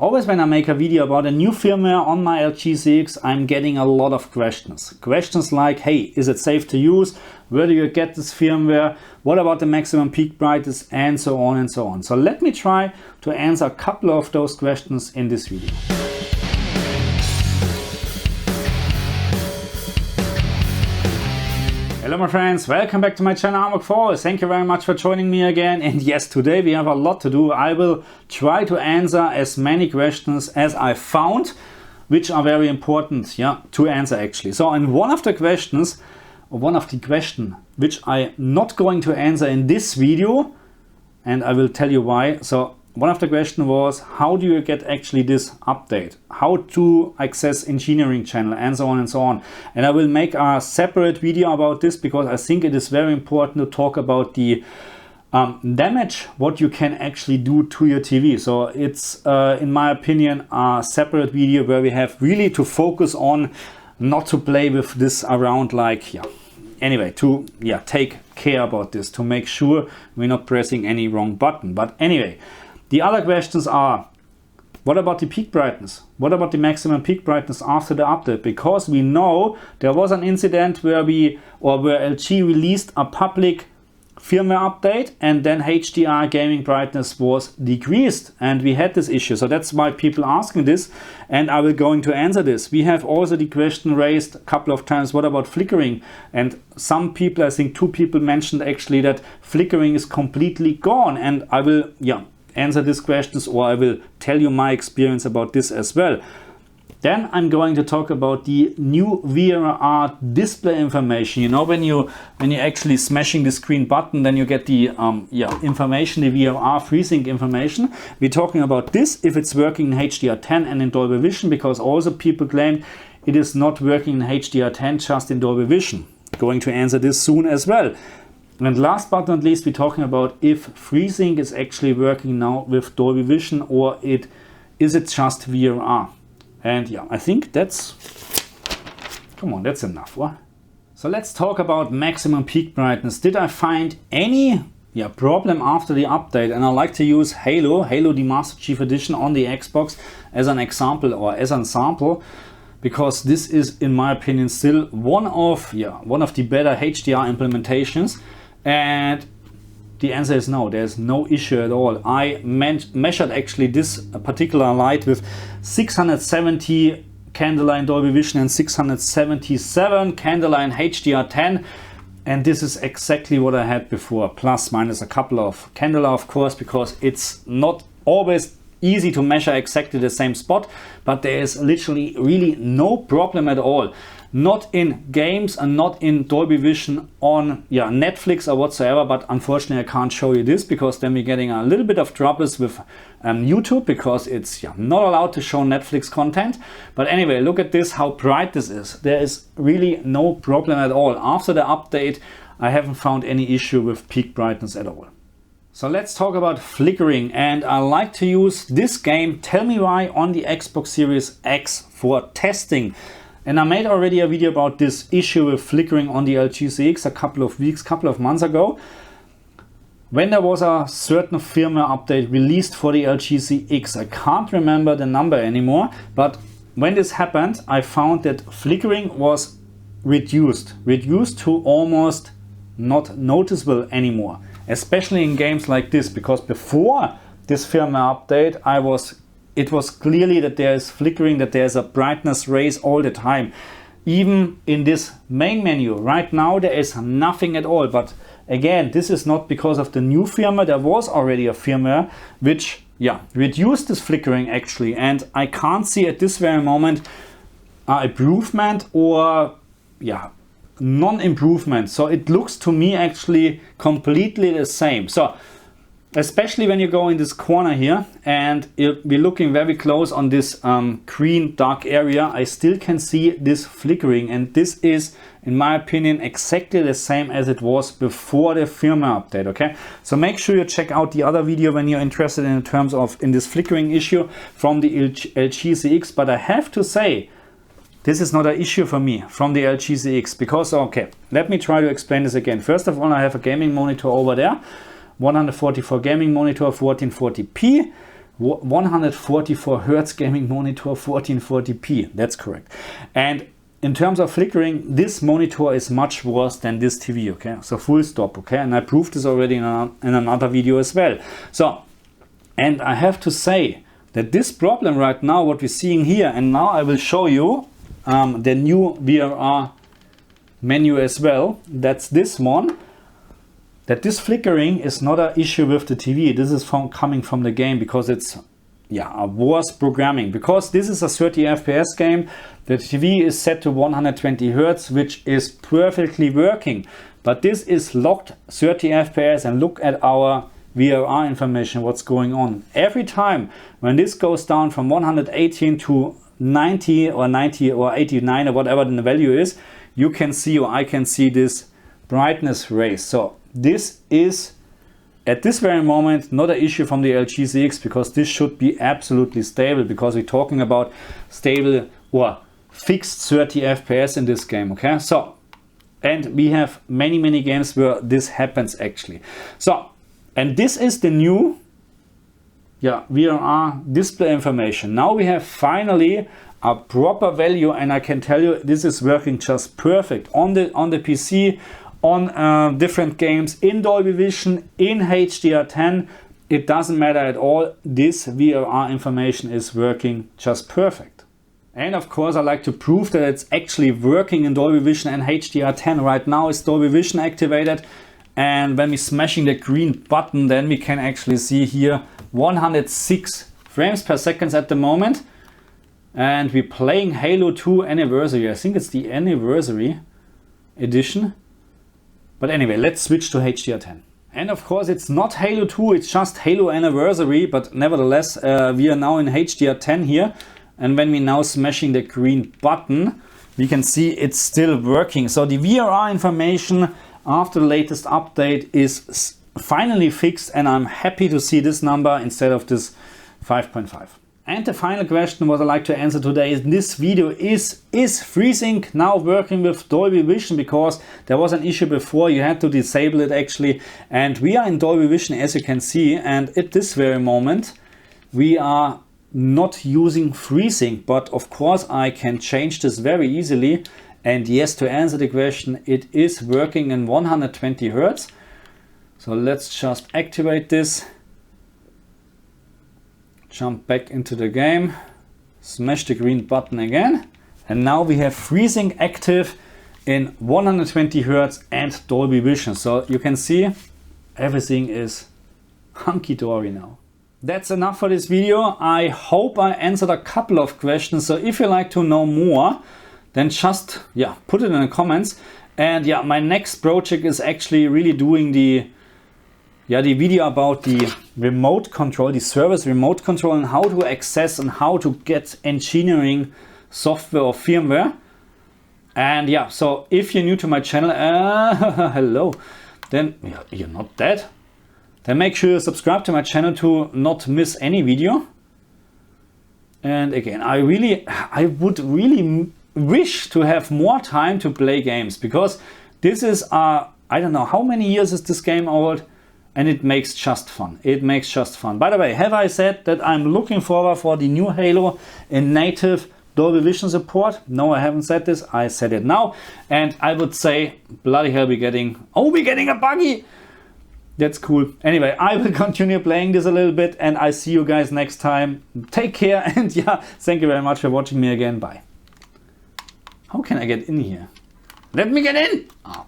Always when I make a video about a new firmware on my LG CX, I'm getting a lot of questions. Questions like, hey, is it safe to use? Where do you get this firmware? What about the maximum peak brightness? And so on and so on. So let me try to answer a couple of those questions in this video. Hello my friends, welcome back to my channel Amok4. Thank you very much for joining me again. And yes, today we have a lot to do. I will try to answer as many questions as I found, which are very important to answer actually. So in one of the questions which I'm not going to answer in this video, and I will tell you why. So one of the questions was, how do you get actually this update? How to access engineering channel and so on and so on. And I will make a separate video about this because I think it is very important to talk about the damage, what you can actually do to your TV. So it's, in my opinion, a separate video where we have really to focus on not to play with this around like, anyway, to take care about this, to make sure we're not pressing any wrong button. But anyway, the other questions are, what about the peak brightness? What about the maximum peak brightness after the update? Because we know there was an incident where LG released a public firmware update and then HDR gaming brightness was decreased and we had this issue. So that's why people asking this, and I will going to answer this. We have also the question raised a couple of times, what about flickering? And some people, I think 2 people mentioned actually that flickering is completely gone, and I will answer these questions, or I will tell you my experience about this as well. Then I'm going to talk about the new VRR display information. You know, when you actually smashing the screen button, then you get the information, the VRR FreeSync information. We're talking about this, if it's working in HDR10 and in Dolby Vision, because also people claim it is not working in HDR10, just in Dolby Vision. Going to answer this soon as well. And last but not least, we're talking about if FreeSync is actually working now with Dolby Vision, or is it just VRR? And I think that's enough. What? So let's talk about maximum peak brightness. Did I find any problem after the update? And I like to use Halo the Master Chief Edition on the Xbox as an example, or as an sample, because this is, in my opinion, still one of the better HDR implementations. And the answer is no, there's no issue at all. I measured actually this particular light with 670 candela in Dolby Vision and 677 candela in HDR10. And this is exactly what I had before, plus minus a couple of candela, of course, because it's not always easy to measure exactly the same spot, but there is literally really no problem at all. Not in games and not in Dolby Vision on Netflix or whatsoever, but unfortunately I can't show you this because then we're getting a little bit of troubles with YouTube, because it's not allowed to show Netflix content. But anyway, look at this, how bright this is. There is really no problem at all. After the update, I haven't found any issue with peak brightness at all. So let's talk about flickering, and I like to use this game, Tell Me Why, on the Xbox Series X for testing. And I made already a video about this issue with flickering on the LG CX a couple of months ago, when there was a certain firmware update released for the LG CX. I can't remember the number anymore, but when this happened, I found that flickering was reduced to almost not noticeable anymore, especially in games like this, because before this firmware update, it was clearly that there is flickering, that there's a brightness raise all the time. Even in this main menu, right now there is nothing at all. But again, this is not because of the new firmware. There was already a firmware which reduced this flickering actually. And I can't see at this very moment improvement or non-improvement. So it looks to me actually completely the same. So especially when you go in this corner here and we're looking very close on this green dark area, I still can see this flickering, and this is, in my opinion, exactly the same as it was before the firmware update. Okay, so make sure you check out the other video when you're interested in terms of this flickering issue from the LG CX. But I have to say, this is not an issue for me from the LG CX, because, okay, let me try to explain this again. First of all, I have a gaming monitor over there, 144 gaming monitor, 1440p, 144 Hertz gaming monitor, 1440p. That's correct. And in terms of flickering, this monitor is much worse than this TV, okay? So full stop, okay? And I proved this already in another video as well. So, and I have to say that this problem right now, what we're seeing here, and now I will show you the new VRR menu as well. That's this one. That this flickering is not an issue with the TV. This is coming from the game because it's a worse programming. Because this is a 30 FPS game, the TV is set to 120 Hertz, which is perfectly working. But this is locked 30 FPS, and look at our VRR information, what's going on. Every time when this goes down from 118 to 90 or 89 or whatever the value is, you can see, or I can see, this brightness raise. So this is at this very moment not an issue from the LG CX, because this should be absolutely stable, because we're talking about stable or fixed 30 FPS in this game, okay? So, and we have many games where this happens actually. So, and this is the new VRR display information. Now we have finally a proper value, and I can tell you this is working just perfect on the PC, on different games, in Dolby Vision, in HDR10. It doesn't matter at all. This VRR information is working just perfect. And of course, I like to prove that it's actually working in Dolby Vision and HDR10. Right now is Dolby Vision activated, and when we're smashing the green button, then we can actually see here 106 frames per second at the moment. And we're playing Halo 2 Anniversary. I think it's the Anniversary edition. But anyway, let's switch to HDR10. And of course, it's not Halo 2, it's just Halo Anniversary. But nevertheless, we are now in HDR10 here. And when we're now smashing the green button, we can see it's still working. So the VRR information after the latest update is finally fixed. And I'm happy to see this number instead of this 5.5. And the final question what I like to answer today in this video is FreeSync now working with Dolby Vision? Because there was an issue before, you had to disable it actually. And we are in Dolby Vision, as you can see, and at this very moment we are not using FreeSync, but of course I can change this very easily. And yes, to answer the question, it is working in 120 Hertz. So let's just activate this. Jump back into the game, smash the green button again, and now we have FreeSync active in 120 Hertz and Dolby Vision. So you can see everything is hunky-dory now. That's enough for this video. I hope I answered a couple of questions. So if you like to know more, then just put it in the comments. And my next project is actually really doing the video about the remote control, the service remote control, and how to access and how to get engineering software or firmware. And so if you're new to my channel, hello, then you're not dead. Then make sure you subscribe to my channel to not miss any video. And again, I would really wish to have more time to play games, because this is I don't know how many years is this game old. And it makes just fun. It makes just fun. By the way, have I said that I'm looking forward for the new Halo in native Dolby Vision support? No, I haven't said this. I said it now. And I would say, bloody hell, we're getting a buggy. That's cool. Anyway, I will continue playing this a little bit, and I see you guys next time. Take care, and thank you very much for watching me again. Bye. How can I get in here? Let me get in. Oh.